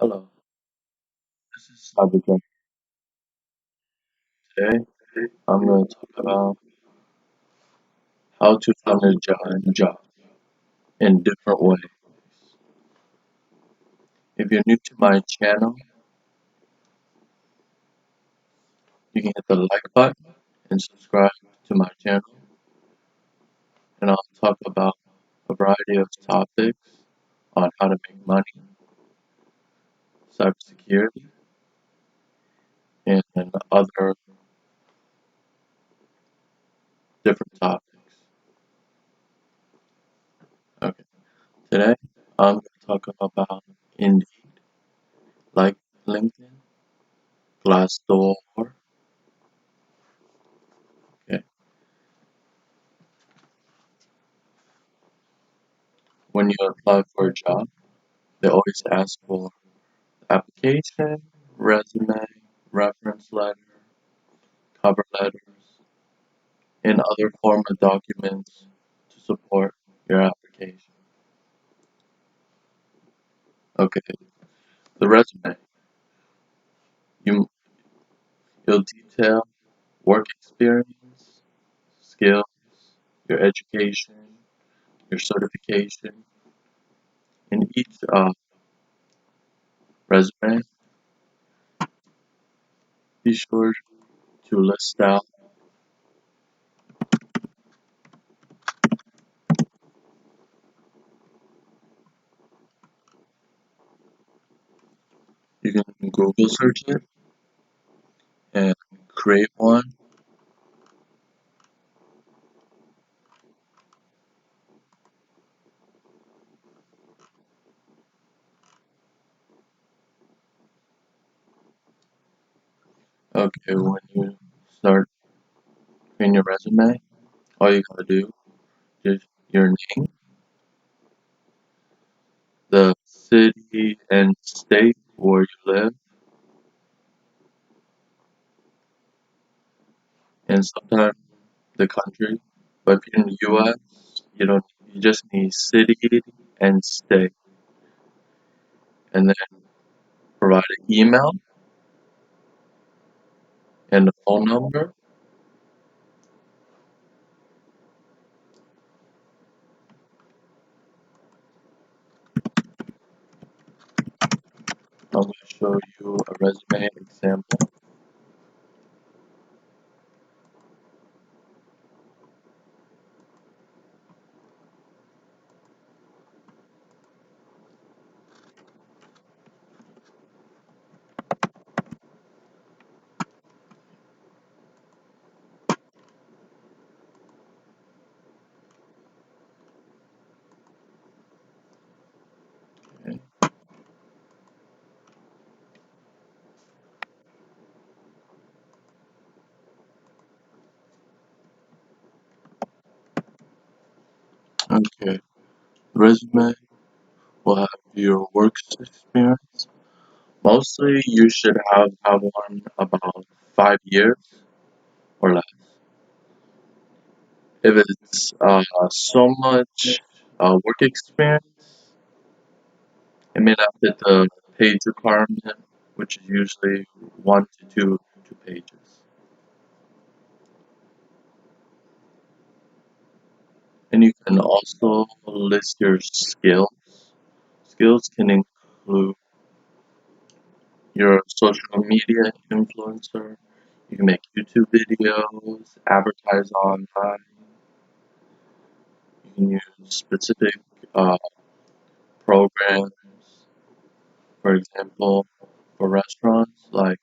Hello, this is Cybertruck. Today, I'm going to talk about how to find a job in different ways. If you're new to my channel, you can hit the like button and subscribe to my channel, and I'll talk about a variety of topics on how to make money, cybersecurity, and other different topics. Okay, today I'm going to talk about Indeed, like LinkedIn, Glassdoor. Okay, when you apply for a job, they always ask for application, resume, reference letter, cover letters, and other form of documents to support your application. Okay, the resume. You, you'll detail work experience, skills, your education, your certification. In each resume, be sure to list out. You can Google search it and create one. Okay, when you start creating your resume, all you gotta do is your name, the city and state where you live, and sometimes the country. But if you're in the US, you just need city and state, and then provide an email and a phone number. I'm going to show you a resume example. Okay. Okay. Resume will have your work experience. Mostly, you should have one about 5 years or less. If it's so much work experience, it may not fit the page requirement, which is usually 1 to 2 pages. And you can also list your skills. Skills can include your social media influencer. You can make YouTube videos, advertise online. You can use specific uh, programs, for example, for restaurants like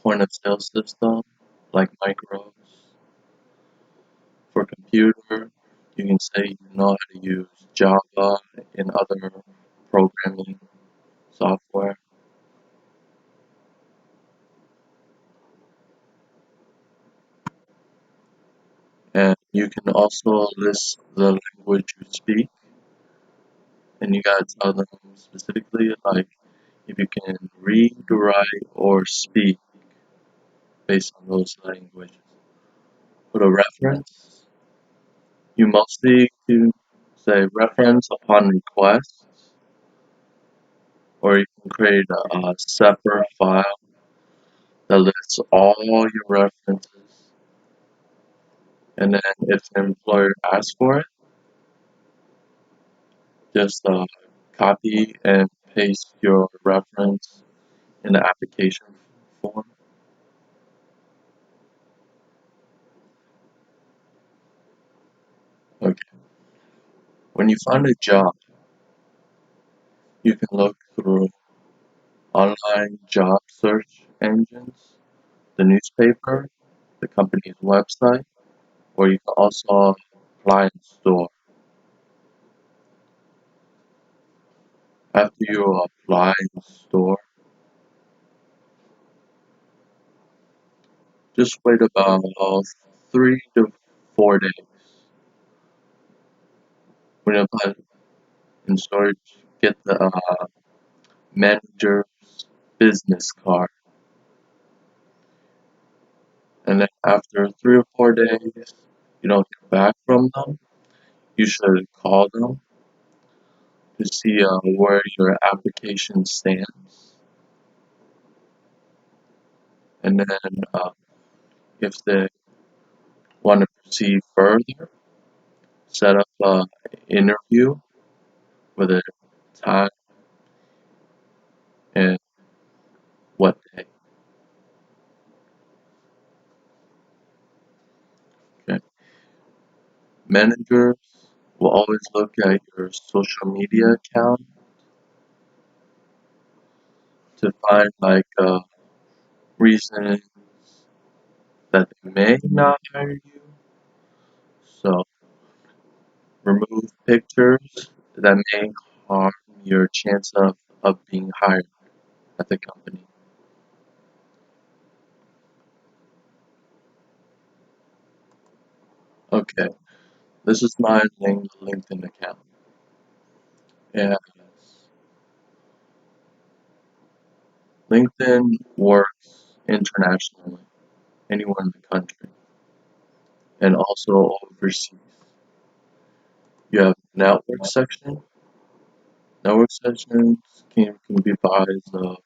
point of sale system, like micros. For computer, you can say you know how to use Java and other programming software. And you can also list the language you speak, and you gotta tell them specifically, like, if you can read, write, or speak based on those languages. For the reference, you mostly can say reference upon request. or you can create a separate file that lists all your references. And then if the employer asks for it, just copy and paste your reference in the application form. Okay. When you find a job, you can look through online job search engines, the newspaper, the company's website, or you can also apply in store. After you apply in store, just wait about 3 to 4 days. When you apply in store, get the manager's business card. And then after 3 or 4 days, you don't hear back from them, you should call them to see where your application stands. And then if they want to proceed further, set up an interview with a time and what day. Okay. Managers will always look at your social media account to find like reasons that they may not hire you. So remove pictures that may harm your chance of being hired at the company. Okay, this is my LinkedIn account. And LinkedIn works internationally, anywhere in the country, and also overseas. You have network section. Network sections can be comprised of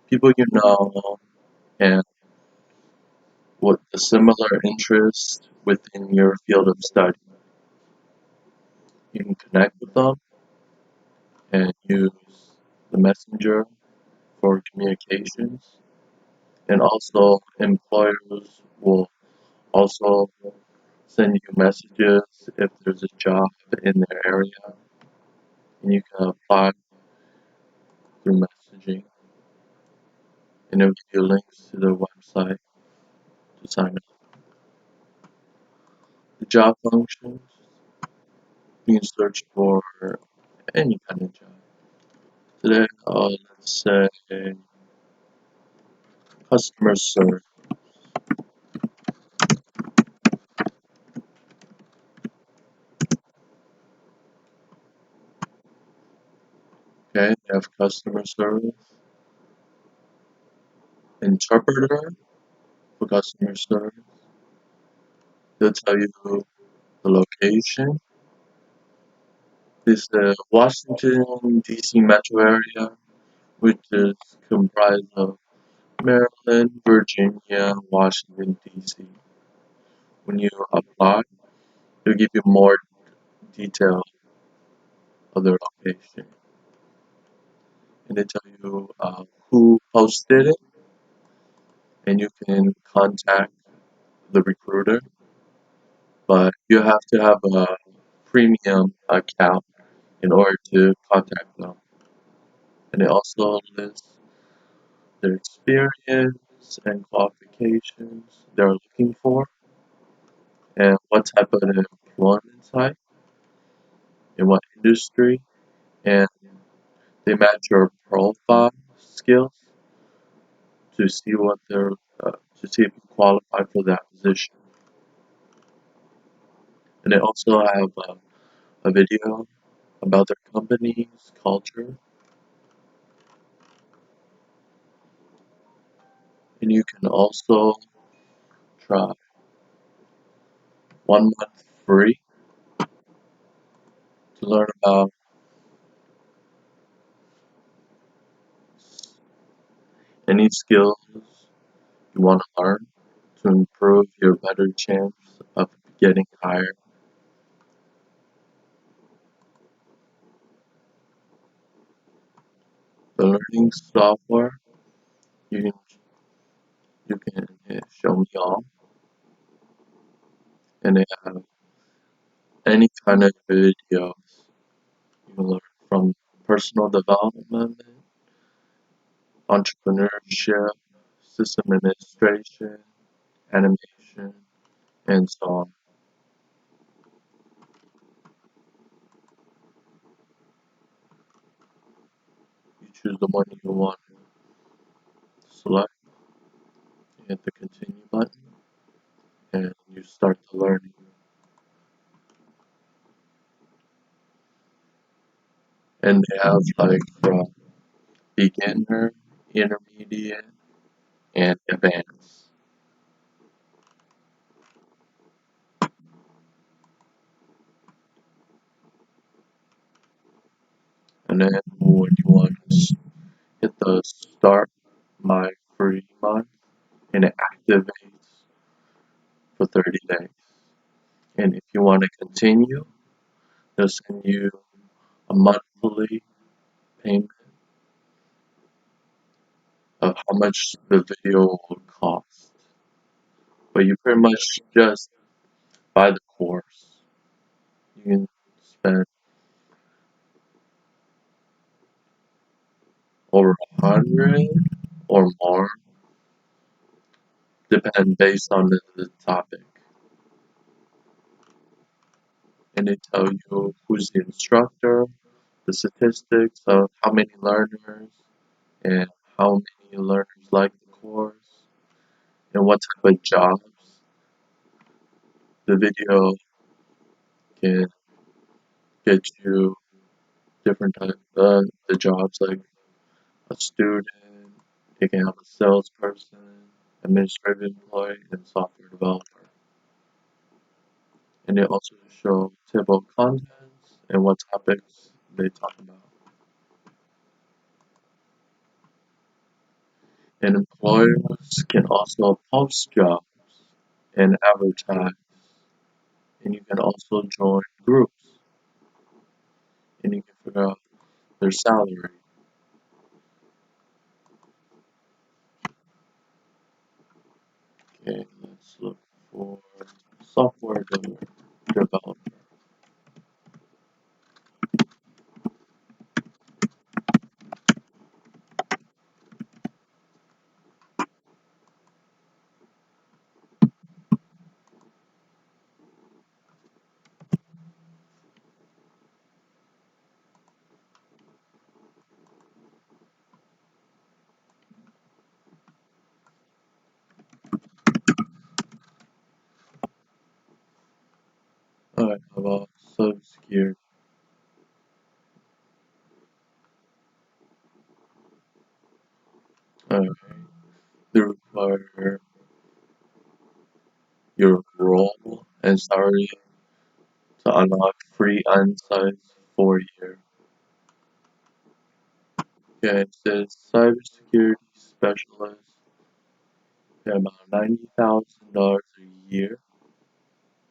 people you know and with a similar interest within your field of study. You can connect with them and use the messenger for communications. And also employers will also send you messages if there's a job in their area and you can apply through messaging and it'll give you links to their website to sign up. The job functions, you can search for any kind of job. Today, let's say customer service. Okay, you have customer service, interpreter for customer service. They'll tell you the location. This is the Washington, D.C. metro area, which is comprised of Maryland, Virginia, Washington, D.C. When you apply, they'll give you more detail of their location. And they tell you who posted it, and you can contact the recruiter. But you have to have a premium account in order to contact them. And they also list their experience and qualifications they're looking for and what type of employment type in what industry, and they match your profile skills to see what they're to see if you qualify for that position. And they also have a video about their company's culture, and you can also try 1 month free to learn about Any skills you want to learn to improve your better chance of getting hired. The learning software, you can show me all, and they have any kind of videos. You can learn from personal development, entrepreneurship, system administration, animation, and so on. You choose the one you want to select, you hit the continue button, and you start the learning. And they have like from beginner, intermediate, and advanced. And then when you want to hit the start my free month, and it activates for 30 days. And if you want to continue, they'll send you a monthly payment of how much the video will cost. But you pretty much just buy the course. You can spend over 100 or more, depend based on the topic. And they tell you who's the instructor, the statistics of how many learners, and how many learners like the course, and what type of jobs the video can get you. Different type the jobs like a student, they can have a salesperson, administrative employee, and software developer. And they also show table of contents and what topics they talk about. And employers can also post jobs and advertise. And you can also join groups and you can figure out their salary. Okay, let's look for software developer. Alright, how about cybersecurity? Alright, they require your role and salary to unlock free on-site 4 year. Okay, it says cybersecurity specialist, pay about $90,000 a year.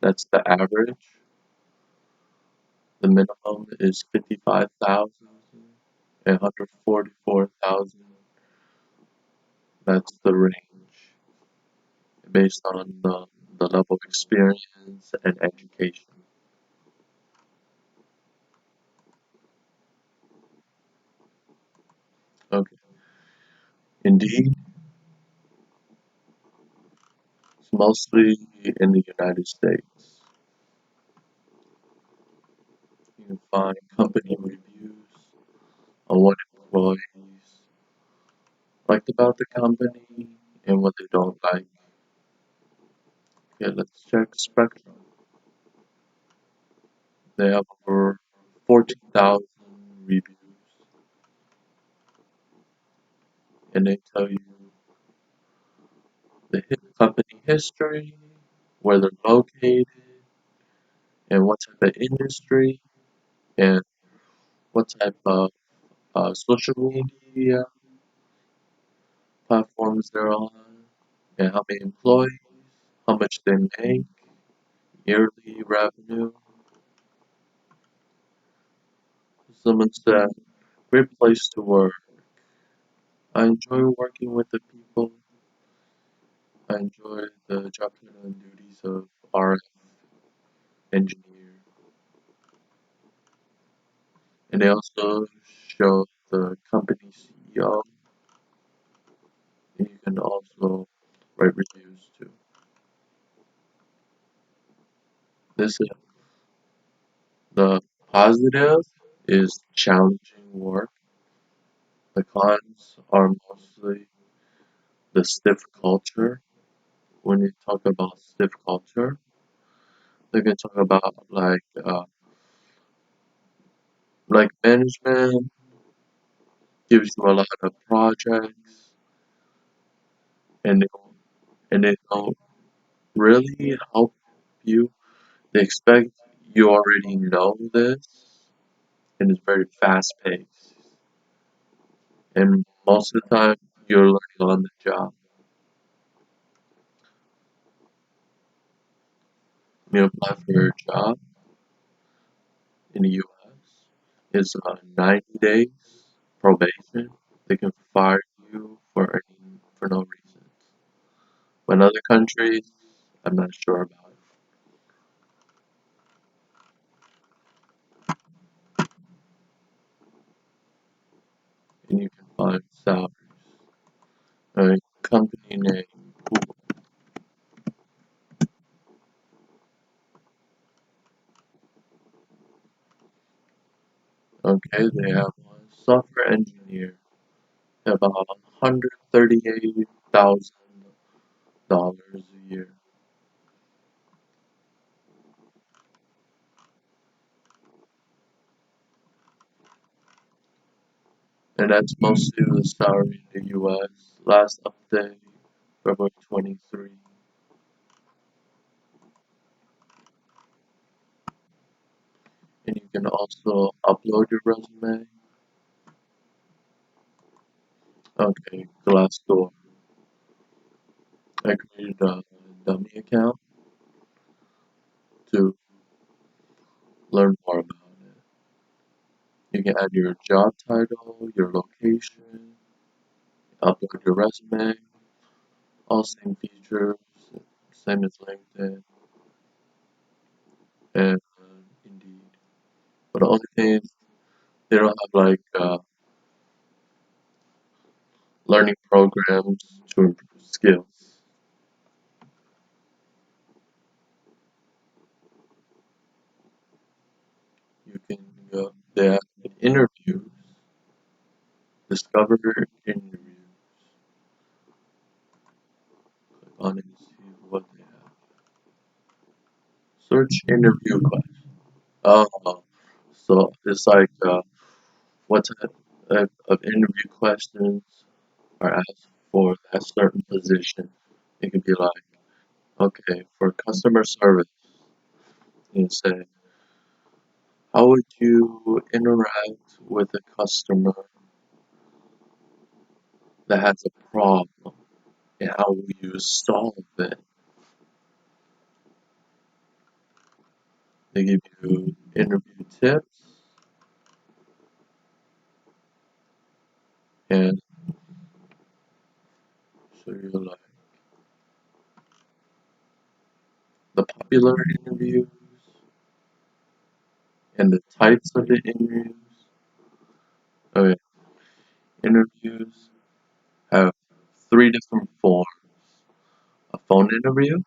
That's the average. The minimum is 55,000 and 144,000. That's the range based on the level of experience and education. Okay, indeed, it's mostly in the United States. You can find company reviews on what employees liked about the company and what they don't like. Okay, let's check Spectrum. They have over 14,000 reviews, and they tell you the company history, where they're located, and what type of industry, and what type of social media platforms they're on, and how many employees, how much they make, yearly revenue. Someone said, great place to work. I enjoy working with the people. I enjoy the job title and duties of RF engineer. And they also show the company CEO, and you can also write reviews too. This is the positive is challenging work. The cons are mostly the stiff culture. When you talk about stiff culture, they can talk about like management gives you a lot of projects, and they don't really help you. They expect you already know this, and it's very fast paced. And most of the time, you're learning on the job. When you apply for a job in the US, it's 90 days probation. They can fire you for no reason. But in other countries, I'm not sure about it. And you can find salaries. Company name, Google. Okay, they have one software engineer, about $138,000 a year. And that's mostly the salary in the US. Last update, February 23. And you can also upload your resume. Okay, Glassdoor. I created a dummy account to learn more about it. You can add your job title, your location, upload your resume, all same features, same as LinkedIn and Indeed. But the only thing is they don't have learning programs to improve skills. You can go, they have interviews, discover interviews, click on it and see what they have. Search interview question. Oh, so it's what type of interview questions are asked for that certain position. It could be like, okay, for customer service, you say, how would you interact with a customer that has a problem, and how will you solve it? They give you interview tips, and show you like the popular interviews and the types of the interviews. Okay, interviews have three different forms. A phone interview,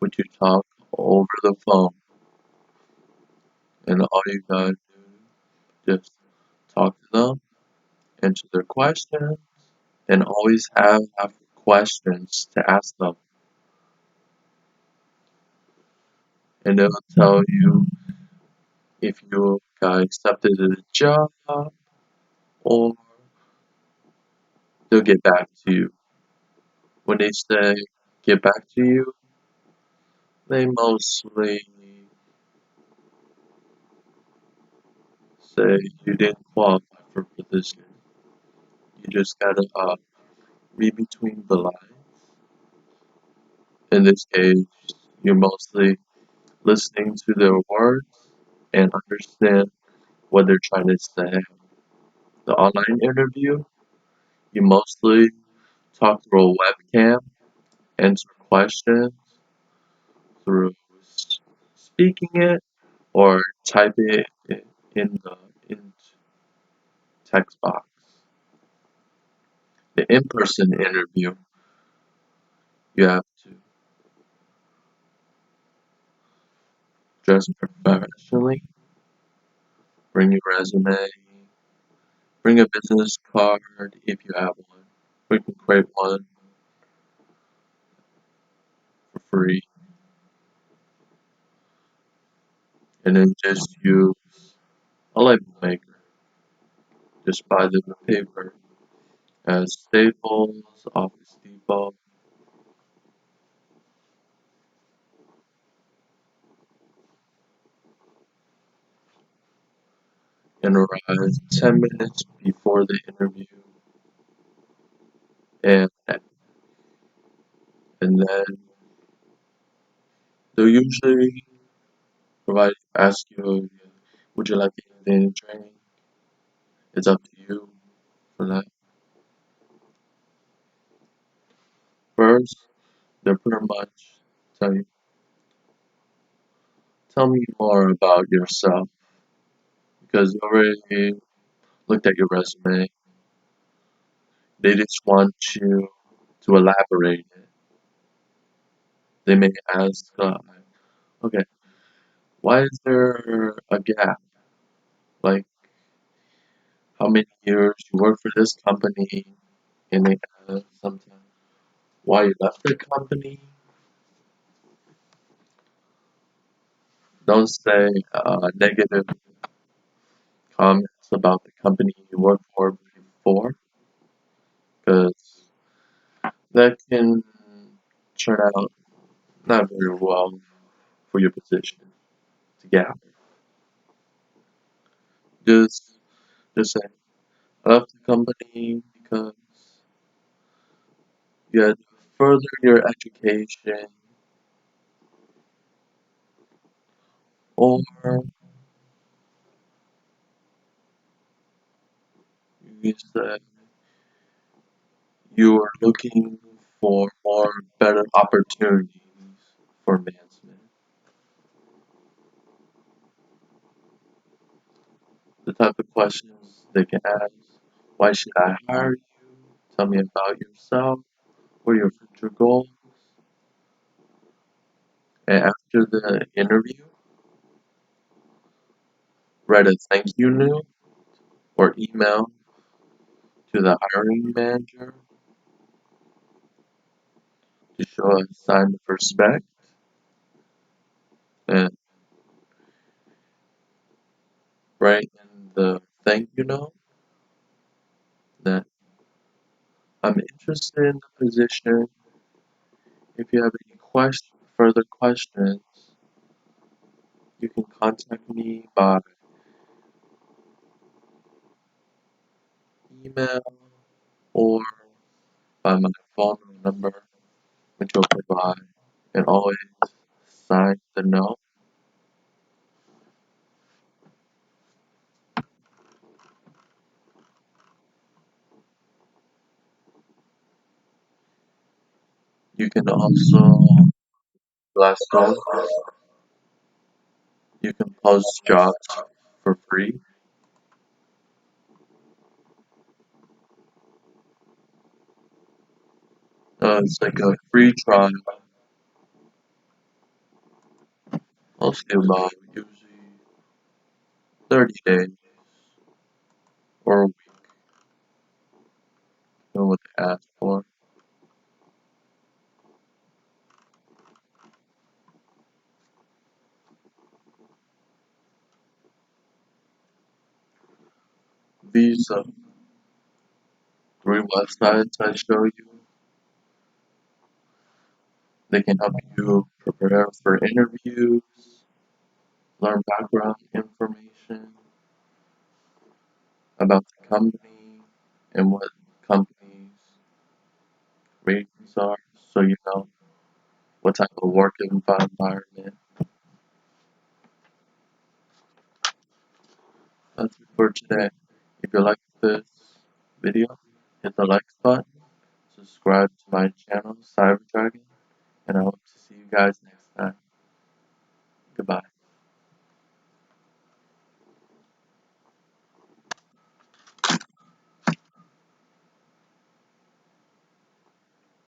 which you talk over the phone, and all you gotta do just talk to them, answer their questions, and always have questions to ask them. And they'll tell you if you got accepted to the job, or they'll get back to you. When they say get back to you, they mostly say you didn't qualify for position. You just gotta read between the lines. In this case, you're mostly listening to their words and understand what they're trying to say. The online interview, you mostly talk through a webcam, answer questions through speaking it or type it in the in text box. The in-person interview, you have to dress professionally, bring your resume, bring a business card if you have one. We can create one for free, and then just use a label maker. Just buy the paper at Staples, Office Depot, and arrive 10 minutes before the interview, and then they'll usually ask you, would you like anything training? It's up to you for that. First, they'll pretty much tell you, tell me more about yourself, because you already looked at your resume. They just want you to elaborate it. They may ask, okay, why is there a gap? Like, how many years you work for this company, and they ask sometimes why you left the company. Don't say negative comments about the company you worked for before, because that can turn out not very well for your position to get out. Just, just say, I left the company because you had to further your education, or you said you were looking for more better opportunities for advancement. The type of questions they can ask, why should I hire you? Tell me about yourself. What are your future goals? And after the interview, write a thank you note or email to the hiring manager to show a sign of respect, and write in the thank you note that I'm interested in the position. If you have any further questions, you can contact me by email or by my phone number, which you'll provide, and always sign the note. You can also Glassdoor. You can post jobs for free. It's like a free trial, mostly about usually 30 days or a week, you know what they ask for. These three websites I show you, they can help you prepare for interviews, learn background information about the company and what companies things are, so you know what type of work environment. That's it for today. If you like this video, hit the like button, subscribe to my channel, Cyber Dragon, and I hope to see you guys next time. Goodbye.